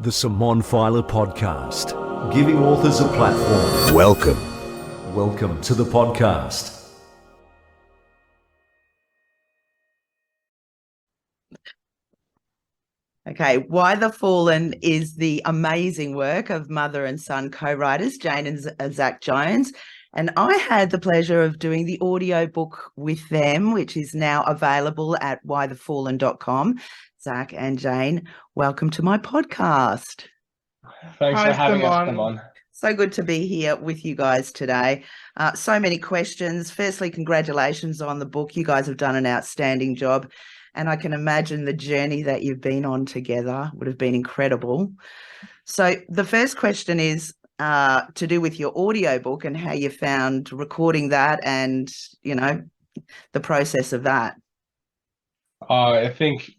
The Simone Feiler Podcast, giving authors a platform. Welcome to the podcast. Okay, Why the Fallen is the amazing work of mother and son co-writers Jane and Zac Jones. And I had the pleasure of doing the audio book with them, which is now available at whythefallen.com. Zac and Jane, welcome to my podcast. Thanks for having us, Simone. So good to be here with you guys today. So many questions. Firstly, congratulations on the book. You guys have done an outstanding job. And I can imagine the journey that you've been on together would have been incredible. So the first question is to do with your audiobook and how you found recording that and, you know, the process of that. I think,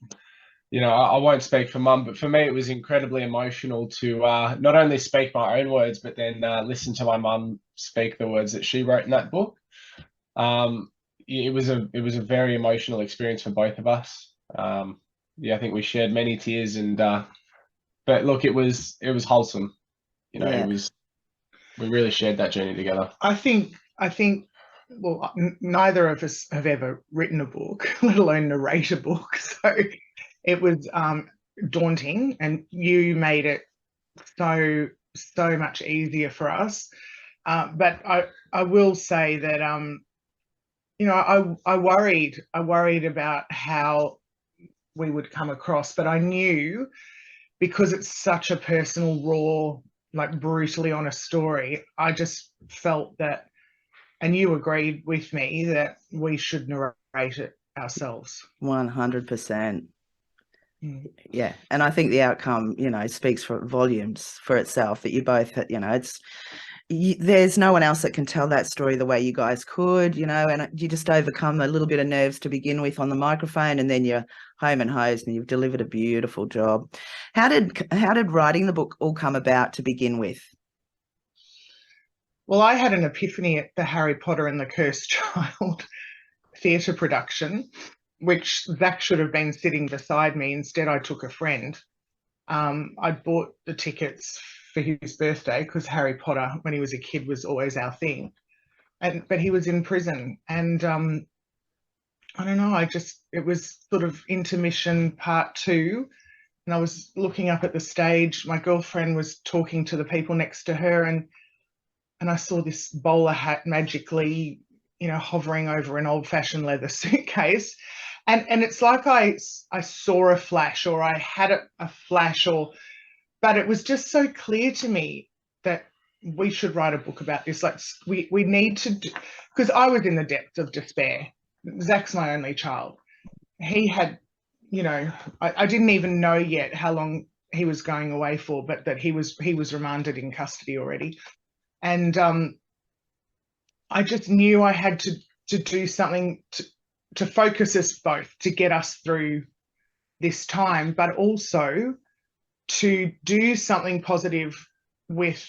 I won't speak for Mum, but for me, it was incredibly emotional to not only speak my own words, but then listen to my mum speak the words that she wrote in that book. It was a very emotional experience for both of us. I think we shared many tears, and but look, it was wholesome. It was, we really shared that journey together. I think well, neither of us have ever written a book, let alone narrate a book, so it was daunting, and you made it so much easier for us. But I will say that I worried about how we would come across, but I knew, because it's such a personal, raw, like brutally honest story, I just felt that, and you agreed with me, that we should narrate it ourselves. 100%. Yeah, and I think the outcome, speaks for volumes for itself, that you both, there's no one else that can tell that story the way you guys could, and you just overcome a little bit of nerves to begin with on the microphone, and then you're home and hosed, and you've delivered a beautiful job. How did writing the book all come about to begin with? Well, I had an epiphany at the Harry Potter and the Cursed Child theatre production, which Zac should have been sitting beside me. Instead, I took a friend. I bought the tickets for his birthday because Harry Potter, when he was a kid, was always our thing. But he was in prison, and I don't know, it was sort of intermission part 2, and I was looking up at the stage. My girlfriend was talking to the people next to her, and I saw this bowler hat magically, hovering over an old-fashioned leather suitcase. And it's like I saw a flash, or I had a flash, but it was just so clear to me that we should write a book about this. Like, we need to, because I was in the depths of despair. Zac's my only child. He had, I didn't even know yet how long he was going away for, but that he was remanded in custody already. And I just knew I had to do something to focus us both, to get us through this time, but also to do something positive with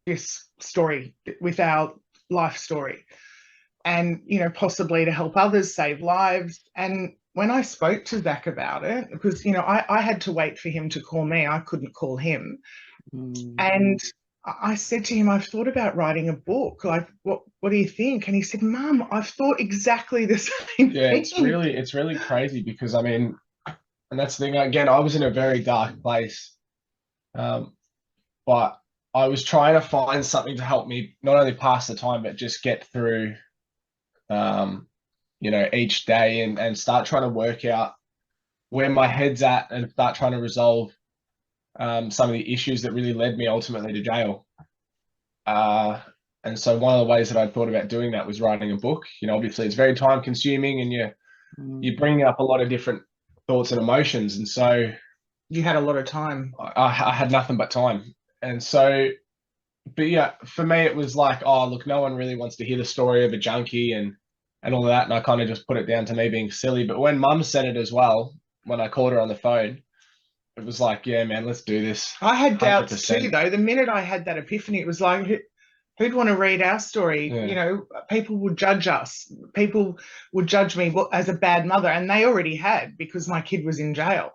this story, with our life story, and, possibly to help others, save lives. And when I spoke to Zac about it, because, I had to wait for him to call me, I couldn't call him. And I said to him, I've thought about writing a book. Like, what do you think? And he said, Mum, I've thought exactly the same Yeah, thing. it's really crazy, because and that's the thing, again, I was in a very dark place. But I was trying to find something to help me not only pass the time, but just get through, each day, and start trying to work out where my head's at, and start trying to resolve some of the issues that really led me ultimately to jail. And so one of the ways that I thought about doing that was writing a book. Obviously it's very time consuming, and you're bringing up a lot of different thoughts and emotions. And so you had a lot of time. I had nothing but time. And so, but yeah, for me, it was like, oh, look, no one really wants to hear the story of a junkie and all of that. And I kind of just put it down to me being silly. But when Mum said it as well, when I called her on the phone, it was like, yeah, man, let's do this. I had 100%. doubts too, though. The minute I had that epiphany, it was like, who'd want to read our story? Yeah. People would judge us. People would judge me as a bad mother, and they already had, because my kid was in jail.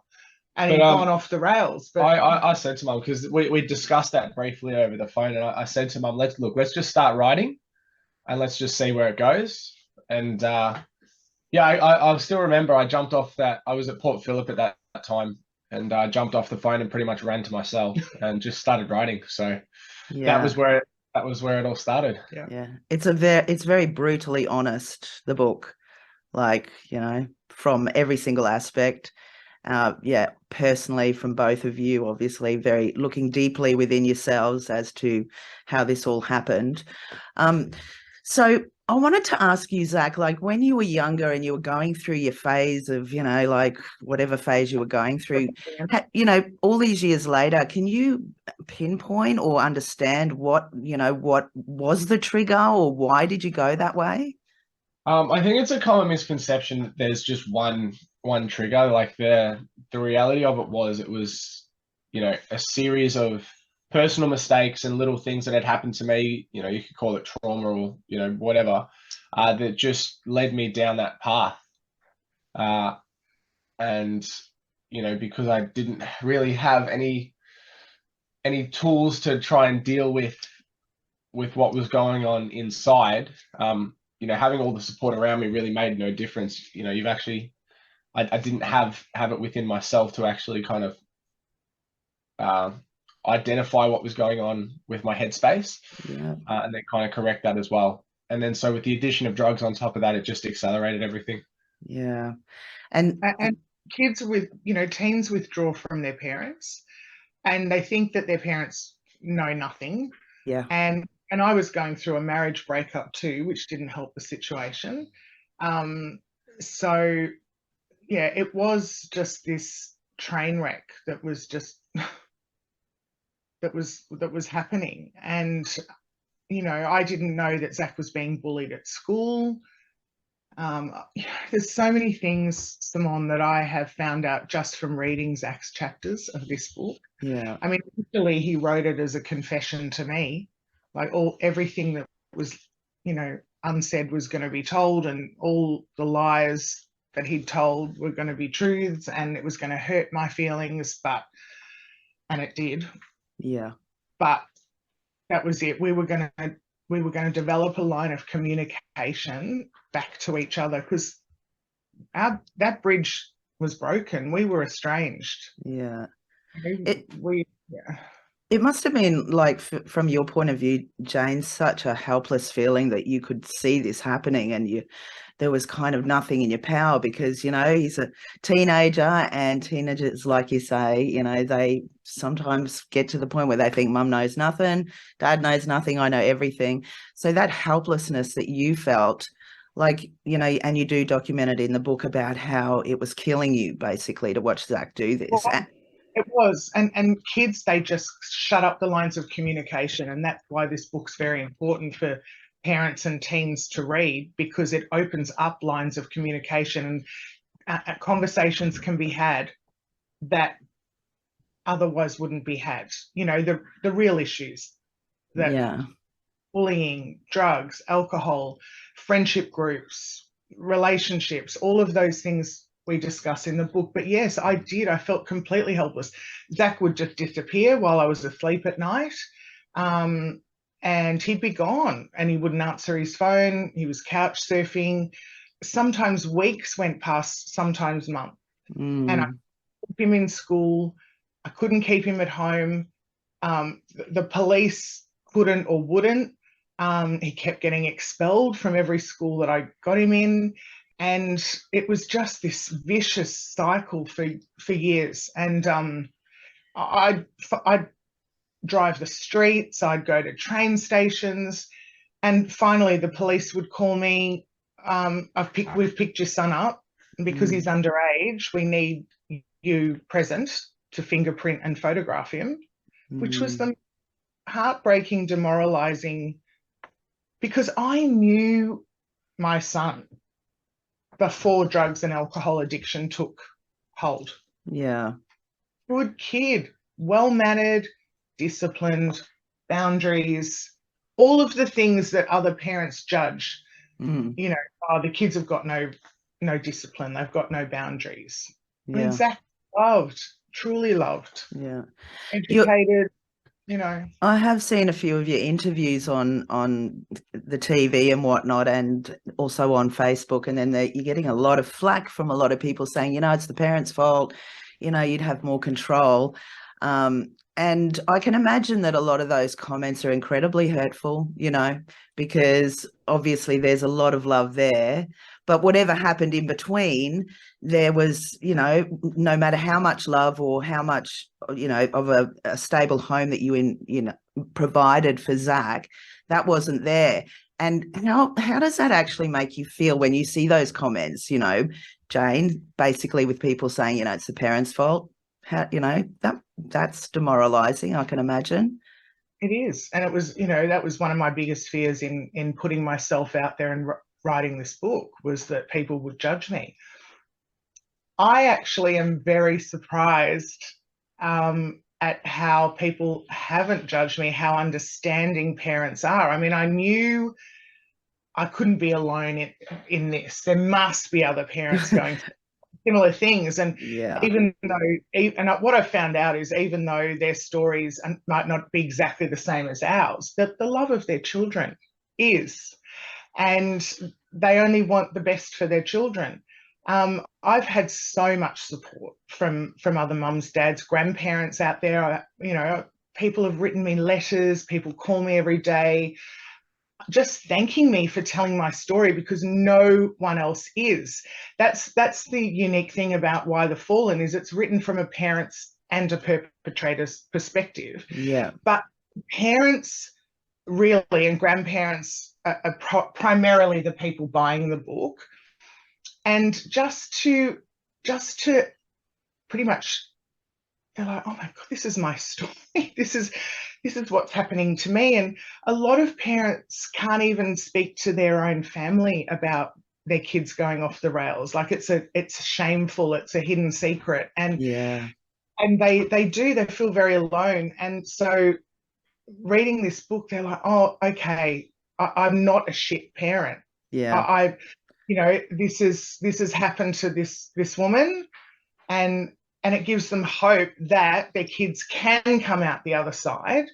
and But he'd gone off the rails. But I said to Mum, because we discussed that briefly over the phone, and I said to Mum, let's just start writing, and let's just see where it goes. And yeah, I still remember I jumped off that. I was at Port Phillip at that time, and I jumped off the phone and pretty much ran to myself and just started writing. So that was where it all started. Yeah. It's very brutally honest, the book, like, you know, from every single aspect. Personally, from both of you, obviously, very looking deeply within yourselves as to how this all happened. So I wanted to ask you, Zac, like when you were younger and you were going through your phase of, you know, like whatever phase you were going through, you know, all these years later, can you pinpoint or understand what was the trigger, or why did you go that way? I think it's a common misconception that there's just one trigger. Like the reality of it was, you know, a series of personal mistakes and little things that had happened to me. You know, you could call it trauma or, you know, whatever, that just led me down that path. And, you know, because I didn't really have any tools to try and deal with what was going on inside, you know, having all the support around me really made no difference. You know, I didn't have it within myself to actually kind of identify what was going on with my headspace, and then kind of correct that as well. And then so with the addition of drugs on top of that, it just accelerated everything. Yeah. And kids with, you know, teens withdraw from their parents and they think that their parents know nothing. Yeah. And I was going through a marriage breakup too, which didn't help the situation. So yeah, it was just this train wreck that was just that was happening. And you know, I didn't know that Zac was being bullied at school. There's so many things, Simone, that I have found out just from reading Zac's chapters of this book. Yeah. I mean, initially he wrote it as a confession to me, like everything that was, you know, unsaid was going to be told, and all the lies that he'd told were going to be truths, and it was going to hurt my feelings, and it did. Yeah. But that was it. We were going to develop a line of communication back to each other, because that bridge was broken. We were estranged. Yeah. Yeah. It must have been, like, from your point of view, Jane, such a helpless feeling that you could see this happening and there was kind of nothing in your power, because, you know, he's a teenager, and teenagers, like you say, you know, they sometimes get to the point where they think mum knows nothing, dad knows nothing, I know everything. So that helplessness that you felt, like, you know, and you do document it in the book about how it was killing you basically to watch Zac do this. Well, it was. And kids, they just shut up the lines of communication. And that's why this book's very important for parents and teens to read, because it opens up lines of communication, and conversations can be had that otherwise wouldn't be had. You know, the real issues that bullying, drugs, alcohol, friendship groups, relationships, all of those things we discuss in the book. But yes, I did. I felt completely helpless. Zac would just disappear while I was asleep at night. And he'd be gone, and he wouldn't answer his phone. He was couch surfing. Sometimes weeks went past, sometimes months. And I kept him in school. I couldn't keep him at home. The police couldn't or wouldn't. He kept getting expelled from every school that I got him in. And it was just this vicious cycle for years. And I'd drive the streets, I'd go to train stations, and finally the police would call me. We've picked your son up, and because he's underage, we need you present to fingerprint and photograph him, which was the heartbreaking, demoralizing, because I knew my son before drugs and alcohol addiction took hold. Yeah. Good kid, well-mannered, disciplined, boundaries, all of the things that other parents judge. You know, the kids have got no discipline, they've got no boundaries. I mean, Zac loved truly loved, Yeah. educated, I have seen a few of your interviews on the TV and whatnot, and also on Facebook, and then you're getting a lot of flack from a lot of people saying, it's the parents' fault, you'd have more control. And I can imagine that a lot of those comments are incredibly hurtful, because obviously there's a lot of love there. But whatever happened in between, there was, no matter how much love or how much, of a stable home that you provided for Zac, that wasn't there. And how does that actually make you feel when you see those comments, Jane, basically with people saying, it's the parents' fault? How, that's demoralizing, I can imagine. It is. And it was, that was one of my biggest fears in putting myself out there and writing this book, was that people would judge me. I actually am very surprised at how people haven't judged me, how understanding parents are. I mean, I knew I couldn't be alone in this. There must be other parents going through similar things. And what I found out is, even though their stories might not be exactly the same as ours, that the love of their children is, and they only want the best for their children. I've had so much support from other mums, dads, grandparents out there. People have written me letters, people call me every day, just thanking me for telling my story, because no one else is. That's the unique thing about Why the Fallen, is it's written from a parent's and a perpetrator's perspective. Yeah. But parents really, and grandparents are primarily the people buying the book. And just to pretty much, they're like, oh my God, this is my story. This is what's happening to me. And a lot of parents can't even speak to their own family about their kids going off the rails. Like it's shameful. It's a hidden secret. And they feel very alone. And so reading this book, they're like, oh, okay, I'm not a shit parent. Yeah. This has happened to this woman, and it gives them hope that their kids can come out the other side.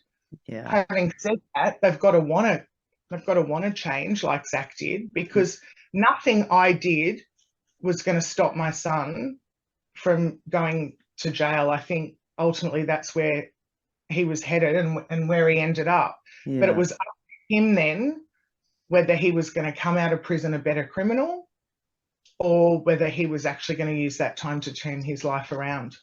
Yeah. Having said that, they've got to want to change, like Zac did, because nothing I did was going to stop my son from going to jail. I think ultimately that's where he was headed and where he ended up. Yeah. But it was up to him then whether he was going to come out of prison a better criminal, or whether he was actually going to use that time to turn his life around.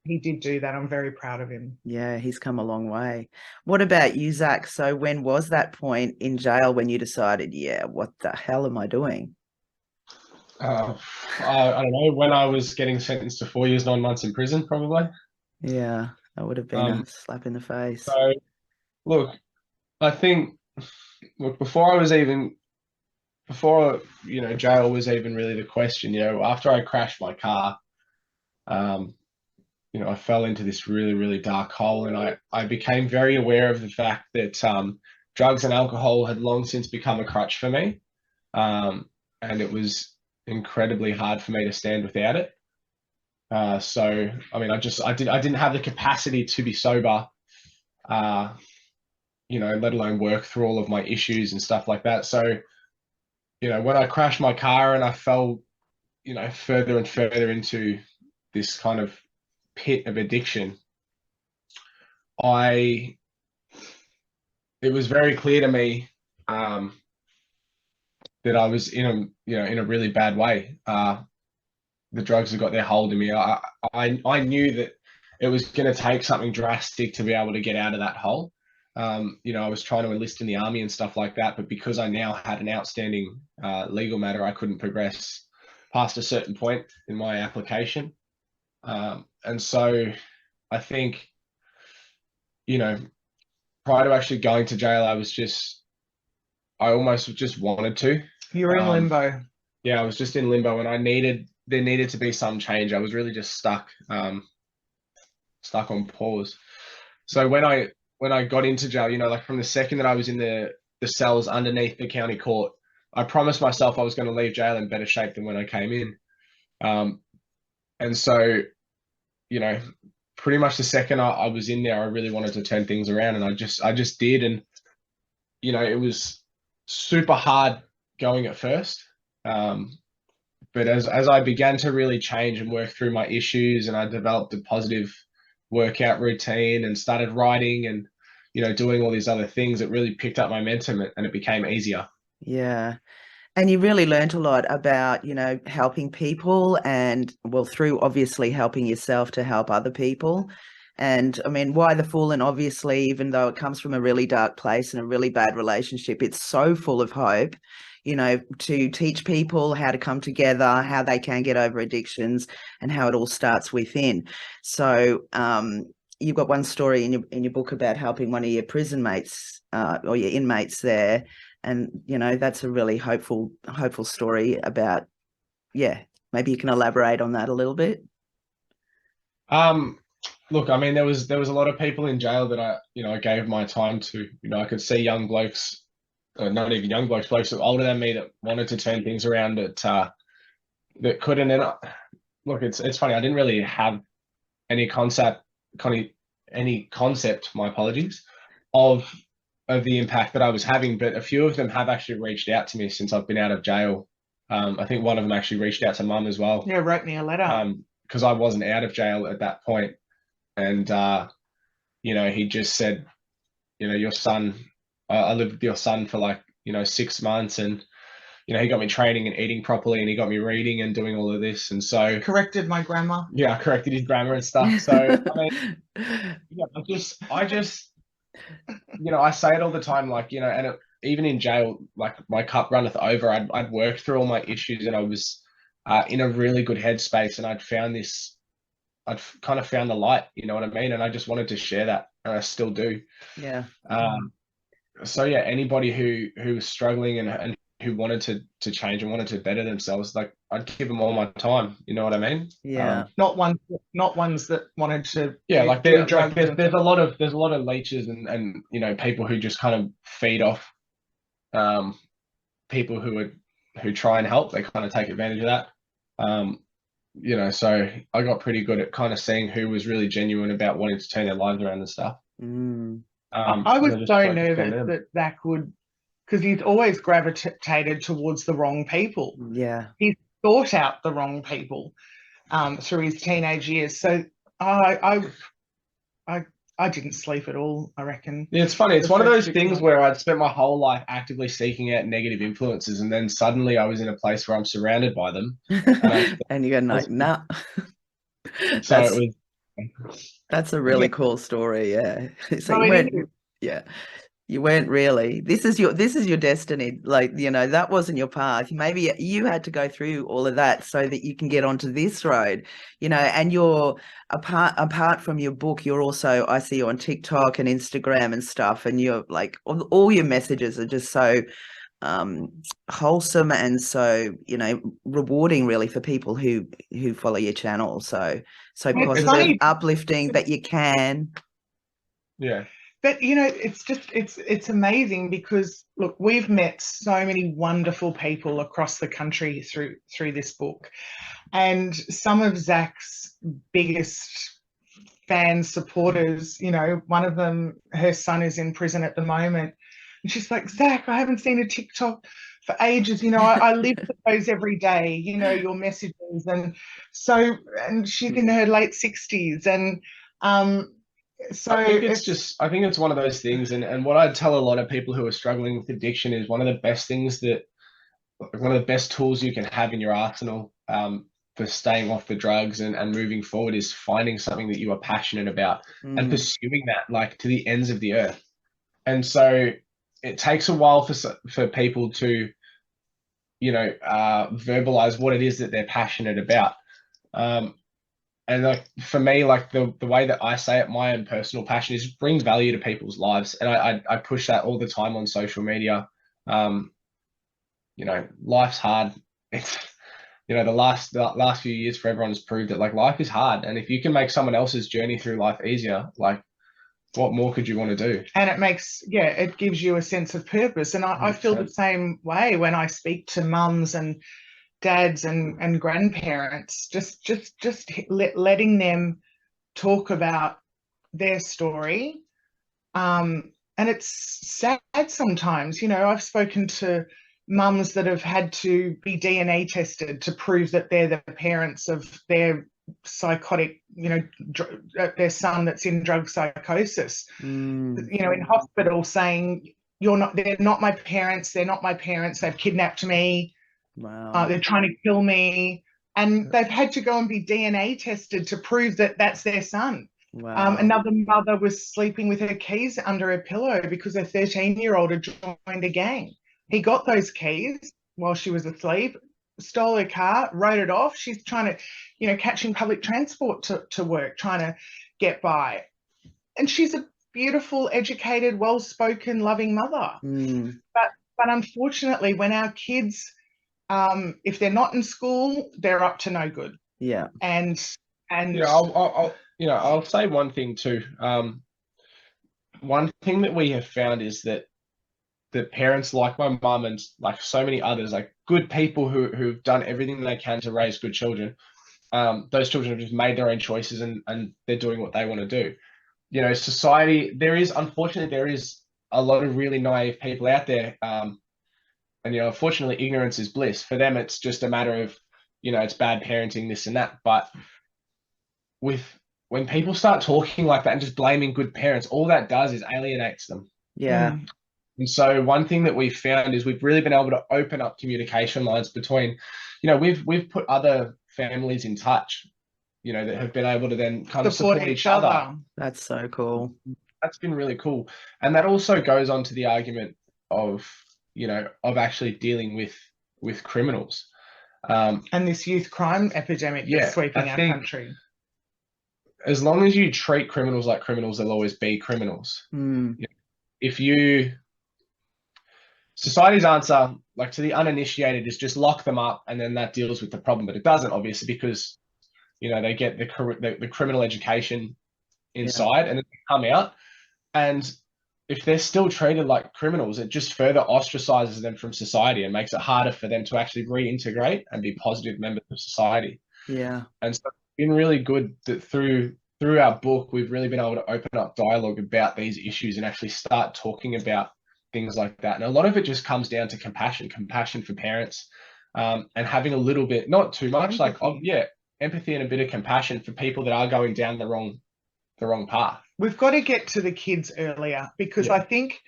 He did do that. I'm very proud of him. Yeah, he's come a long way. What about you, Zac? So when was that point in jail when you decided, what the hell am I doing? I don't know, when I was getting sentenced to 4 years, 9 months in prison, probably. Yeah, that would have been a slap in the face. So, look, I think, before jail was even really the question, after I crashed my car, I fell into this really, really dark hole, and I became very aware of the fact that drugs and alcohol had long since become a crutch for me, and it was incredibly hard for me to stand without it. So, I mean, I didn't have the capacity to be sober, let alone work through all of my issues and stuff like that. So, when I crashed my car and I fell, further and further into this kind of pit of addiction, it was very clear to me that I was in a really bad way. The drugs had got their hold of me. I knew that it was going to take something drastic to be able to get out of that hole. I was trying to enlist in the army and stuff like that, but because I now had an outstanding legal matter, I couldn't progress past a certain point in my application. And so I think, prior to actually going to jail, I almost just wanted to. You were in limbo. Yeah, I was just in limbo, and there needed to be some change. I was really just stuck on pause. So when I got into jail, like from the second that I was in the cells underneath the county court, I promised myself I was going to leave jail in better shape than when I came in. And so pretty much the second I was in there, I really wanted to turn things around, and I just did. And it was super hard going at first, but as I began to really change and work through my issues, and I developed a positive workout routine and started writing and doing all these other things, it really picked up momentum and it became easier. Yeah. And you really learned a lot about, helping people and, well, through obviously helping yourself to help other people. And I mean, Why the Fool? And obviously, even though it comes from a really dark place and a really bad relationship, it's so full of hope, to teach people how to come together, how they can get over addictions, and how it all starts within. So you've got one story in your book about helping one of your prison mates or your inmates there. And, that's a really hopeful story about, maybe you can elaborate on that a little bit. Look, I mean, there was a lot of people in jail that I gave my time to. I could see young blokes, not even young blokes that were older than me that wanted to turn things around that couldn't. And look, it's funny. I didn't really have any concept, my apologies, of the impact that I was having, but a few of them have actually reached out to me since I've been out of jail. I think one of them actually reached out to Mum as well. Yeah, wrote me a letter. Because I wasn't out of jail at that point. And, he just said, your son, I lived with your son for 6 months, and, he got me training and eating properly, and he got me reading and doing all of this. And so corrected my grammar. Yeah, I corrected his grammar and stuff. So, I mean, I just, I say it all the time, and even in jail, my cup runneth over. I'd worked through all my issues, and I was in a really good headspace, and I'd kind of found the light, you know what I mean? And I just wanted to share that, and I still do. Yeah. So yeah, anybody who was struggling and who wanted to change and wanted to better themselves, I'd give them all my time, you know what I mean? Yeah. Not ones that wanted to. Yeah, there's a lot of leeches and people who just kind of feed off people who try and help. They kind of take advantage of that. So I got pretty good at kind of seeing who was really genuine about wanting to turn their lives around and stuff. I was so nervous that Zac would, because he's always gravitated towards the wrong people. Yeah. He's sought out the wrong people through his teenage years. So I didn't sleep at all, I reckon. Yeah, it's funny. It's one of those things where I'd spent my whole life actively seeking out negative influences, and then suddenly I was in a place where I'm surrounded by them. And you're like, nah. So that's a really cool story, yeah. So you weren't really. This is your destiny. That wasn't your path. Maybe you had to go through all of that so that you can get onto this road. And you're apart from your book, you're also, I see you on TikTok and Instagram and stuff, and you're all your messages are just so wholesome and so rewarding really for people who follow your channel. So positive, uplifting that you can. Yeah. But it's amazing because look, we've met so many wonderful people across the country through this book, and some of Zac's biggest fans, supporters, one of them, her son is in prison at the moment, and she's like, Zac, I haven't seen a TikTok for ages. I live for those every day. Your messages, and she's in her late 60s, and so I think it's one of those things, and what I'd tell a lot of people who are struggling with addiction is one of the best tools you can have in your arsenal for staying off the drugs and moving forward is finding something that you are passionate about and pursuing that to the ends of the earth. And so it takes a while for people to verbalize what it is that they're passionate about. And for me, the way that I say it, my own personal passion is bring value to people's lives. And I push that all the time on social media. Life's hard. It's, the last few years for everyone has proved that life is hard. And if you can make someone else's journey through life easier, what more could you want to do? And it gives you a sense of purpose. And I feel the same way when I speak to mums and dads and grandparents, just letting them talk about their story. And it's sad sometimes. You know, I've spoken to mums that have had to be DNA tested to prove that they're the parents of their psychotic, you know, their son that's in drug psychosis. You know, in hospital saying, they're not my parents, they've kidnapped me. Wow. They're trying to kill me. And they've had to go and be DNA tested to prove that that's their son. Wow. Another mother was sleeping with her keys under her pillow because her 13-year-old had joined a gang. He got those keys while she was asleep, stole her car, wrote it off. She's trying to, you know, catching public transport to work, trying to get by. And she's a beautiful, educated, well-spoken, loving mother. But unfortunately, when our kids, if they're not in school, they're up to no good. Yeah. And I'll say one thing too. One thing that we have found is that the parents like my mum and like so many others, like good people who've done everything they can to raise good children, those children have just made their own choices and they're doing what they want to do. You know, society, unfortunately, there is a lot of really naive people out there. And, you know, unfortunately, ignorance is bliss. For them, it's just a matter of, you know, it's bad parenting, this and that. But when people start talking like that and just blaming good parents, all that does is alienates them. Yeah. And so one thing that we've found is we've really been able to open up communication lines between, you know, we've put other families in touch, you know, that have been able to then kind of support each other. That's so cool. That's been really cool. And that also goes on to the argument of, you know, of actually dealing with criminals. And this youth crime epidemic that's sweeping our country. As long as you treat criminals like criminals, they'll always be criminals. You know, society's answer, like to the uninitiated, is just lock them up and then that deals with the problem. But it doesn't, obviously, because, you know, they get the criminal education inside and then they come out. And if they're still treated like criminals, it just further ostracizes them from society and makes it harder for them to actually reintegrate and be positive members of society. Yeah. And so it's been really good that through our book, we've really been able to open up dialogue about these issues and actually start talking about things like that. And a lot of it just comes down to compassion for parents, and having a little bit, not too much, empathy and a bit of compassion for people that are going down the wrong path. We've got to get to the kids earlier because I think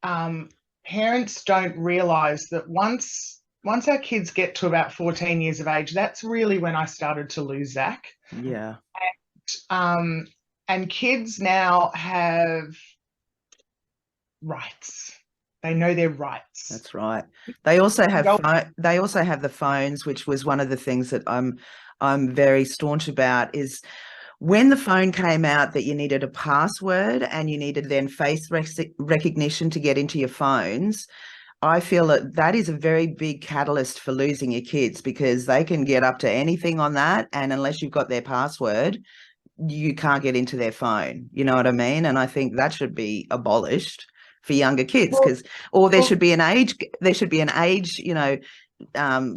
parents don't realise that once our kids get to about 14 years of age, that's really when I started to lose Zac. Yeah. And kids now have rights. They know their rights. That's right. They also have the phones, which was one of the things that I'm very staunch about, is when the phone came out that you needed a password and you needed then face recognition to get into your phones. I feel that is a very big catalyst for losing your kids, because they can get up to anything on that, and unless you've got their password, you can't get into their phone. You know what I mean? And I think that should be abolished for younger kids, there should be an age, you know,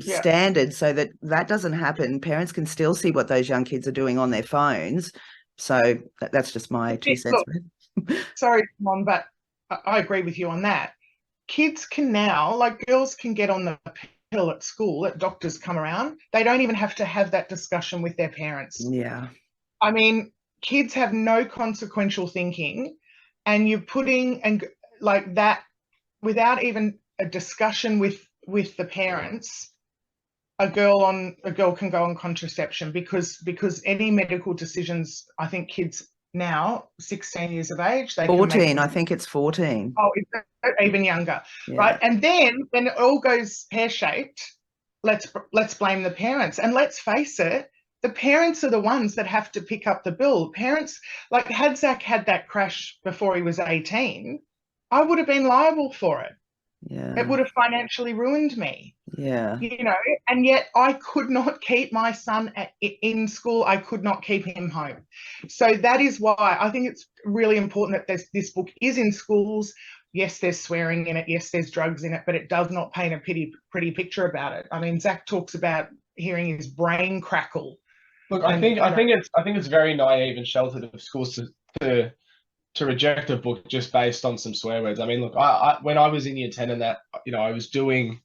standard, so that doesn't happen. Parents can still see what those young kids are doing on their phones. So that's just my 2 cents. Sorry, Mom, but I agree with you on that. Kids can now, like girls can get on the pill at school, at doctors come around. They don't even have to have that discussion with their parents. Yeah. I mean, kids have no consequential thinking, and you're putting like that without even a discussion with the parents. A girl can go on contraception because any medical decisions, I think kids now 16 years of age, they 14, I think it's 14. Oh, even younger, right? And then when it all goes pear-shaped, let's blame the parents. And let's face it, the parents are the ones that have to pick up the bill. Parents, like, had Zac had that crash before he was 18, I would have been liable for it. Yeah. It would have financially ruined me. Yeah. You know, and yet I could not keep my son in school. I could not keep him home. So that is why I think it's really important that this book is in schools. Yes, there's swearing in it. Yes, there's drugs in it, but it does not paint a pretty picture about it. I mean, Zac talks about hearing his brain crackle Look, I think it's very naive and sheltered of schools to reject a book just based on some swear words. I mean, look, I when I was in year 10 and that, I was doing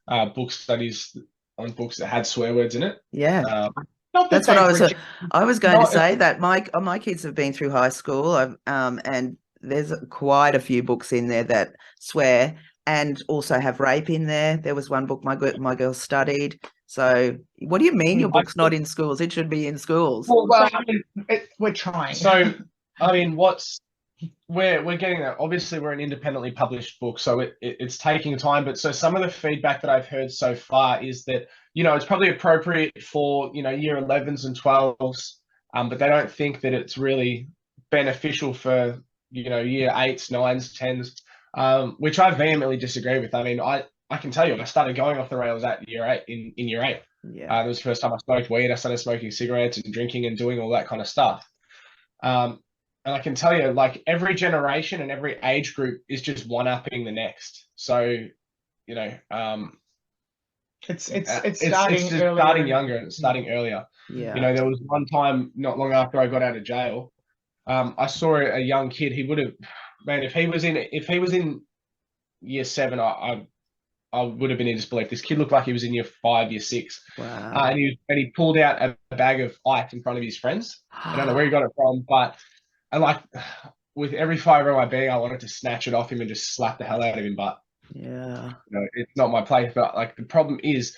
book studies on books that had swear words in it. Yeah. Not that That's what they've I was going to not- say, that my kids have been through high school, and there's quite a few books in there that swear and also have rape in there. There was one book my girl studied. So what do you mean your book's not in schools? It should be in schools. Well, I mean, we're trying. So, I mean, we're getting that. Obviously, we're an independently published book, so it's taking time. But so some of the feedback that I've heard so far is that, it's probably appropriate for, year 11s and 12s, but they don't think that it's really beneficial for, year 8s, 9s, 10s, which I vehemently disagree with. I mean, I can tell you, I started going off the rails at year 8, in year 8. Yeah. It was the first time I smoked weed. I started smoking cigarettes and drinking and doing all that kind of stuff. And I can tell you, like, every generation and every age group is just one-upping the next. So, it's it's starting just earlier. starting younger and it's starting earlier. Yeah. There was one time not long after I got out of jail, I saw a young kid. He would have, man, if he was in year 7, I would have been in disbelief. This kid looked like he was in year 5, year 6. Wow. And he pulled out a bag of ice in front of his friends. I don't know where he got it from, but like, with every fibre of my being, I wanted to snatch it off him and just slap the hell out of him. But Yeah. it's not my place. But like, the problem is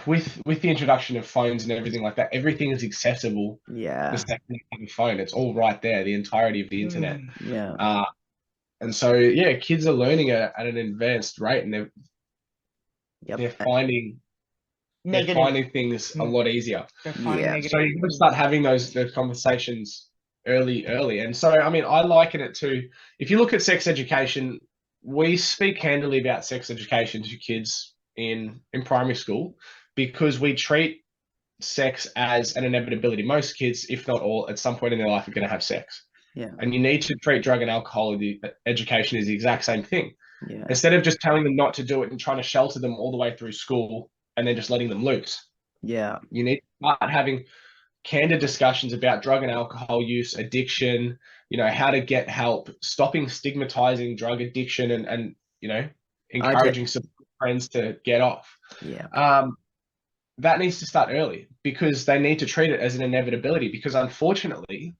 with the introduction of phones and everything like that, everything is accessible. Yeah. The second you have a phone, it's all right there. The entirety of the internet. Yeah. And so, kids are learning at an advanced rate, and they're finding things a lot easier. Yeah. So you can start having those conversations early. And so, I mean, I liken it to, if you look at sex education, we speak candidly about sex education to kids in primary school because we treat sex as an inevitability. Most kids, if not all, at some point in their life are going to have sex. Yeah. And you need to treat drug and alcohol education as the exact same thing. Yeah. Instead of just telling them not to do it and trying to shelter them all the way through school and then just letting them loose. Yeah. You need to start having candid discussions about drug and alcohol use, addiction, how to get help, stopping stigmatizing drug addiction and encouraging some friends to get off. Yeah. That needs to start early because they need to treat it as an inevitability because unfortunately,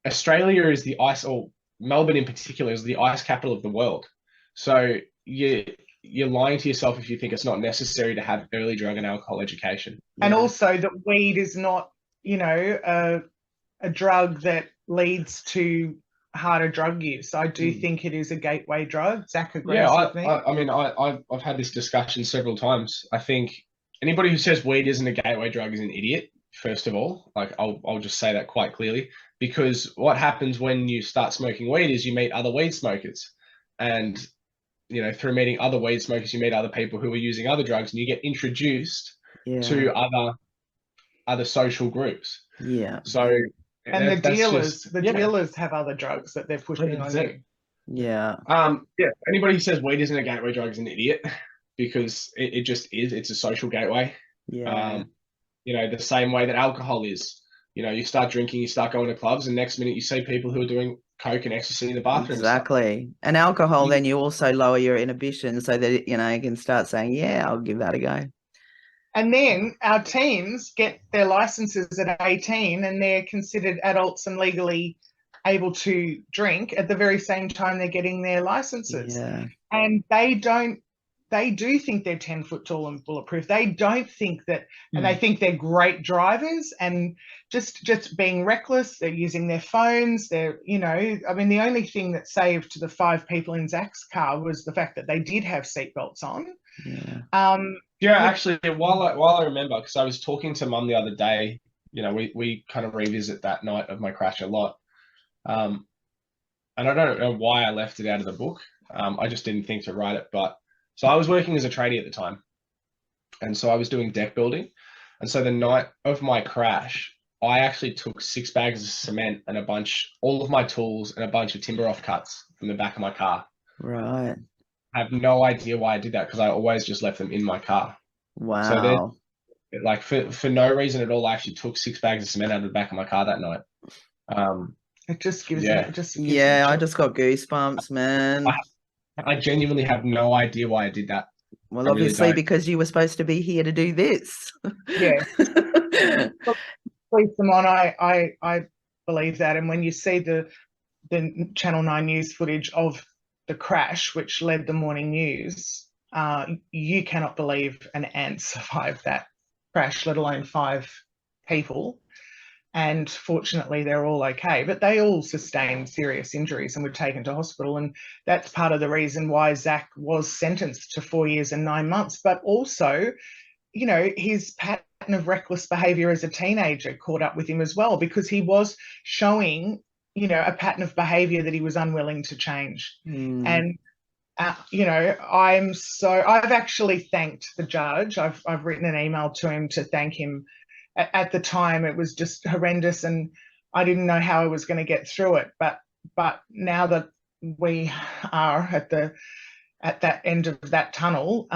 Australia is the ice, or Melbourne in particular, is the ice capital of the world. So you're lying to yourself if you think it's not necessary to have early drug and alcohol education. And also that weed is not, a drug that leads to harder drug use. I do think it is a gateway drug. Zach agrees with me. I mean, I've had this discussion several times. I think anybody who says weed isn't a gateway drug is an idiot, first of all. Like, I'll just say that quite clearly. Because what happens when you start smoking weed is you meet other weed smokers. And, through meeting other weed smokers, you meet other people who are using other drugs and you get introduced to other social groups. Yeah. So, and the dealers have other drugs that they're pushing on you. Yeah. Anybody who says weed isn't a gateway drug is an idiot because it just is. It's a social gateway. Yeah. The same way that alcohol is. You start drinking, you start going to clubs, and next minute you see people who are doing coke and ecstasy in the bathroom. Exactly. And alcohol, then you also lower your inhibition so that, you can start saying, yeah, I'll give that a go. And then our teens get their licenses at 18 and they're considered adults and legally able to drink at the very same time they're getting their licenses. Yeah. And they do think they're 10 foot tall and bulletproof. They don't think that, and they think they're great drivers and just being reckless. They're using their phones. They're, I mean, the only thing that saved the 5 people in Zach's car was the fact that they did have seatbelts on. Yeah. Actually, while I remember, because I was talking to Mum the other day, we kind of revisit that night of my crash a lot. And I don't know why I left it out of the book. I just didn't think to write it, but so I was working as a tradie at the time. And so I was doing deck building. And so the night of my crash, I actually took 6 bags of cement and all of my tools and a bunch of timber offcuts from the back of my car. Right. I have no idea why I did that because I always just left them in my car. Wow. So like for no reason at all, I actually took 6 bags of cement out of the back of my car that night. It just gives Yeah. me, it just gives Yeah, me I just got goosebumps, man. I genuinely have no idea why I did that. Well, I really obviously don't. because you were supposed to be here to do this. Yeah. Please, Simone, I believe that. And when you see the Channel 9 news footage of the crash, which led the morning news, you cannot believe an ant survived that crash, let alone 5 people. And fortunately, they're all okay. But they all sustained serious injuries and were taken to hospital. And that's part of the reason why Zac was sentenced to 4 years and 9 months. But also, you know, his pattern of reckless behaviour as a teenager caught up with him as well, because he was showing, you know, a pattern of behaviour that he was unwilling to change. And you know, I've actually thanked the judge. I've written an email to him to thank him. At the time, it was just horrendous, and I didn't know how I was going to get through it. But now that we are at that end of that tunnel,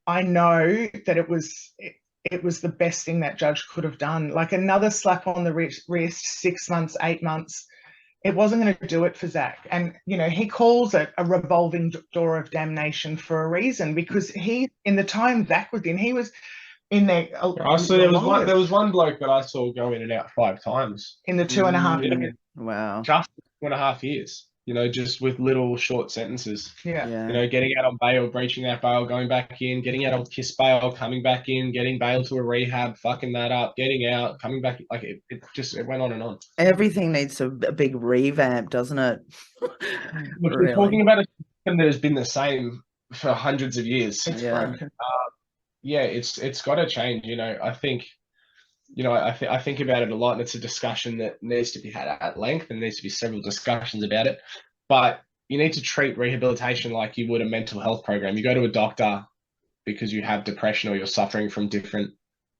I know that it was the best thing that judge could have done. Like another slap on the wrist, 6 months, 8 months. It wasn't going to do it for Zac. And, you know, he calls it a revolving door of damnation for a reason, because in the time Zac was in, he was in there. So there was one bloke that I saw go in and out 5 times in the 2.5 years. Wow. Just 2.5 years. You know, just with little short sentences. Yeah. You know, getting out on bail, breaching that bail, going back in, getting out on kiss bail, coming back in, getting bail to a rehab, fucking that up, getting out, coming back. Like it went on and on. Everything needs a big revamp, doesn't it? We're talking about a system that has been the same for hundreds of years. It's broken. Yeah, it's got to change. You know, I think, you know, I think about it a lot, and it's a discussion that needs to be had at length, and needs to be several discussions about it. But you need to treat rehabilitation like you would a mental health program. You go to a doctor because you have depression or you're suffering from different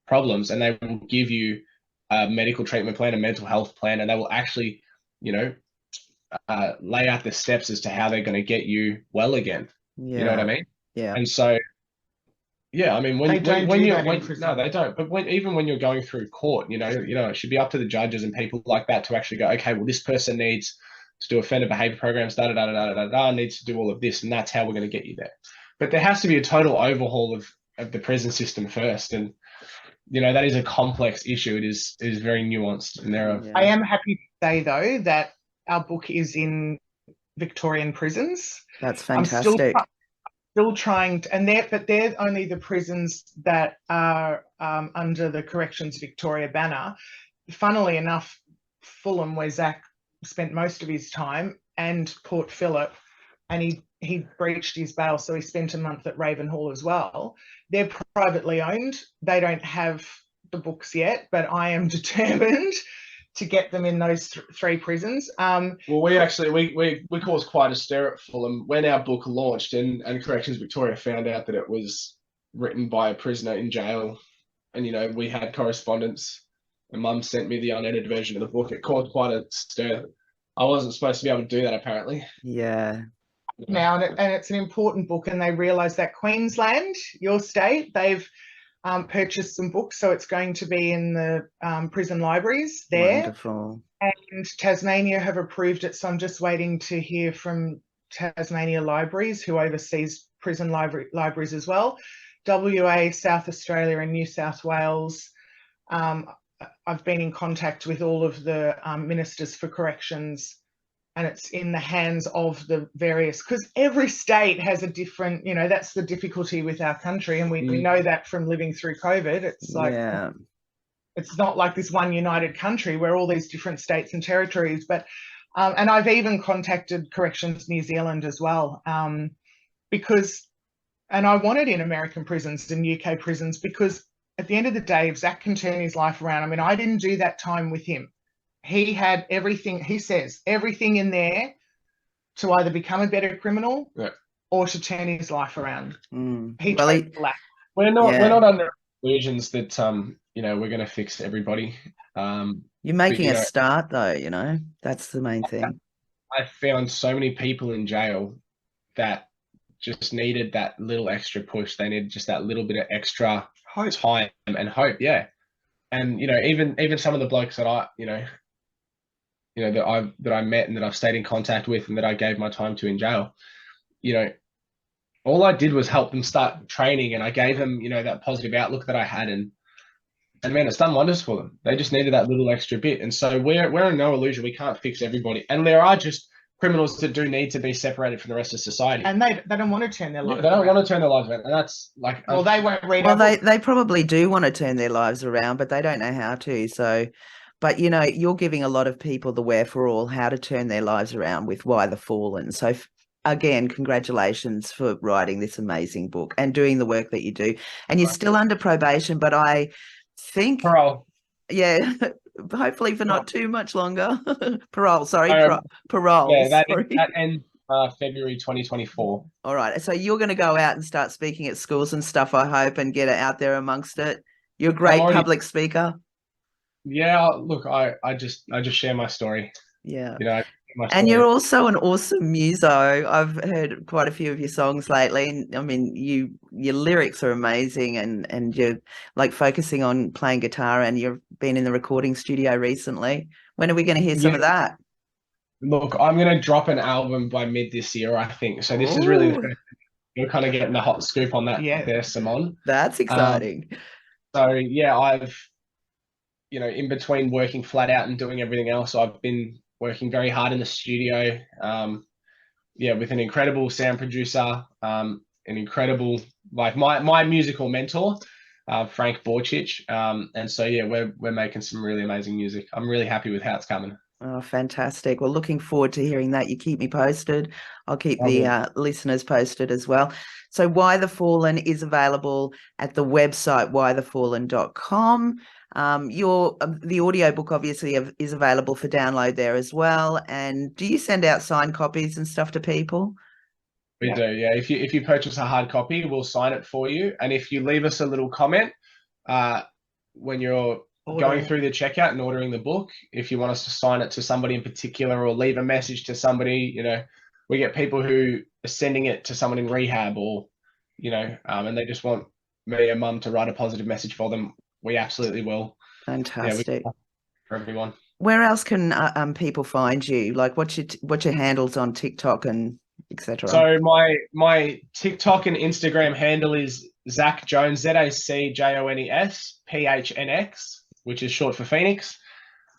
problems, and they will give you a medical treatment plan, a mental health plan, and they will actually, you know, lay out the steps as to how they're going to get you well again. Yeah. You know what I mean? Yeah. And so, yeah, I mean, no, they don't. But even when you're going through court, you know, it should be up to the judges and people like that to actually go, okay, well, this person needs to do offender behavior programs, needs to do all of this, and that's how we're going to get you there. But there has to be a total overhaul of the prison system first, and you know that is a complex issue. It is very nuanced, and there are. I am happy to say though that our book is in Victorian prisons. That's fantastic. Still trying to, but they're only the prisons that are under the Corrections Victoria banner. Funnily enough, Fulham, where Zac spent most of his time, and Port Phillip, and he breached his bail, so he spent a month at Ravenhall as well. They're privately owned. They don't have the books yet, but I am determined to get them in those 3 prisons. Well, we caused quite a stir at Fulham when our book launched, and Corrections Victoria found out that it was written by a prisoner in jail, and you know we had correspondence, and Mum sent me the unedited version of the book. It caused quite a stir. I wasn't supposed to be able to do that, apparently. Yeah. Now, and it's an important book, and they realise that Queensland, your state, they've purchased some books, so it's going to be in the prison libraries there. Wonderful. And Tasmania have approved it, so I'm just waiting to hear from Tasmania Libraries, who oversees prison libraries as well. WA, South Australia and New South Wales. I've been in contact with all of the ministers for corrections, and it's in the hands of the various, because every state has a different, you know, that's the difficulty with our country, and we know that from living through COVID. It's like, it's not like this one united country where all these different states and territories, but and I've even contacted Corrections New Zealand as well, because, and I want it in American prisons and UK prisons, because at the end of the day, if Zac can turn his life around, I mean, I didn't do that time with him. He had everything, he says, everything in there to either become a better criminal or to turn his life around. We're not under illusions that you know, we're going to fix everybody. You're making a start though, you know, that's the main thing. I found so many people in jail that just needed that little extra push. They needed just that little bit of extra time and hope. Yeah. And, even some of the blokes that that I met and that I've stayed in contact with and that I gave my time to in jail, all I did was help them start training, and I gave them, that positive outlook that I had. And man, it's done wonders for them. They just needed that little extra bit. And so we're in no illusion. We can't fix everybody. And there are just criminals that do need to be separated from the rest of society. And they don't want to turn their lives They don't around. want to turn their lives around. And that's like... Well, they won't read Well, they probably do want to turn their lives around, but they don't know how to. So, but, you're giving a lot of people the wherefore how to turn their lives around with Why the Fallen. So, again, congratulations for writing this amazing book and doing the work that you do. And you're still under probation, but I think... Parole. Yeah, hopefully for not too much longer. Parole, sorry, parole. Yeah, that sorry. ends February 2024. All right, so you're going to go out and start speaking at schools and stuff, I hope, and get it out there amongst it. You're a great public speaker. Yeah, look, I just share my story. Yeah. And you're also an awesome muso. I've heard quite a few of your songs lately. I mean, your lyrics are amazing, and you're like focusing on playing guitar, and you've been in the recording studio recently. When are we going to hear some of that? Look, I'm going to drop an album by mid this year, I think. So this is really you're kind of getting the hot scoop on that there, Simone. That's exciting. So yeah, I've in between working flat out and doing everything else, I've been working very hard in the studio, with an incredible sound producer, an incredible, like my musical mentor, Frank Borchich. And so, we're making some really amazing music. I'm really happy with how it's coming. Oh, fantastic. Well, looking forward to hearing that. You keep me posted. I'll keep the listeners posted as well. So Why the Fallen is available at the website whythefallen.com. The audiobook obviously is available for download there as well. And do you send out signed copies and stuff to people? We do, yeah. If you purchase a hard copy, we'll sign it for you. And if you leave us a little comment when you're going through the checkout and ordering the book, if you want us to sign it to somebody in particular or leave a message to somebody, we get people who are sending it to someone in rehab or, and they just want me and mum to write a positive message for them. We absolutely will. Fantastic. For everyone. Where else can people find you? Like what's your handles on TikTok and etc.? So my TikTok and Instagram handle is Zac Jones, ZACJONES PHNX, which is short for Phoenix.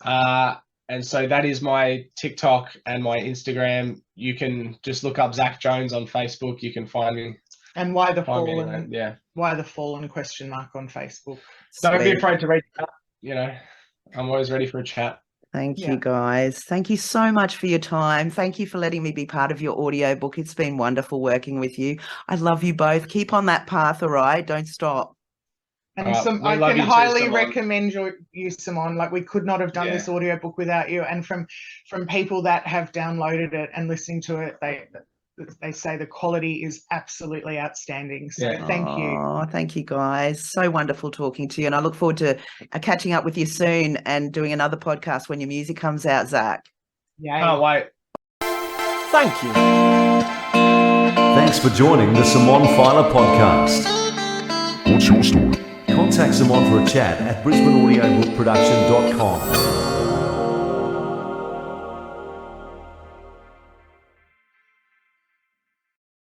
And so that is my TikTok and my Instagram. You can just look up Zac Jones on Facebook. You can find me. And Why the Fallen? Yeah. Why the Fallen ? On Facebook. Don't be afraid to reach out. I'm always ready for a chat. Thank you, guys. Thank you so much for your time. Thank you for letting me be part of your audiobook. It's been wonderful working with you. I love you both. Keep on that path, all right? Don't stop. And I can highly recommend you, Simone. Like we could not have done this audiobook without you. And from people that have downloaded it and listening to it, they say the quality is absolutely outstanding. So thank you. Oh, thank you, guys. So wonderful talking to you. And I look forward to catching up with you soon and doing another podcast when your music comes out, Zac. Yeah. Can't wait. Thank you. Thanks for joining the Simone Feiler Podcast. What's your story? Contact Simone for a chat at brisbaneaudiobookproduction.com.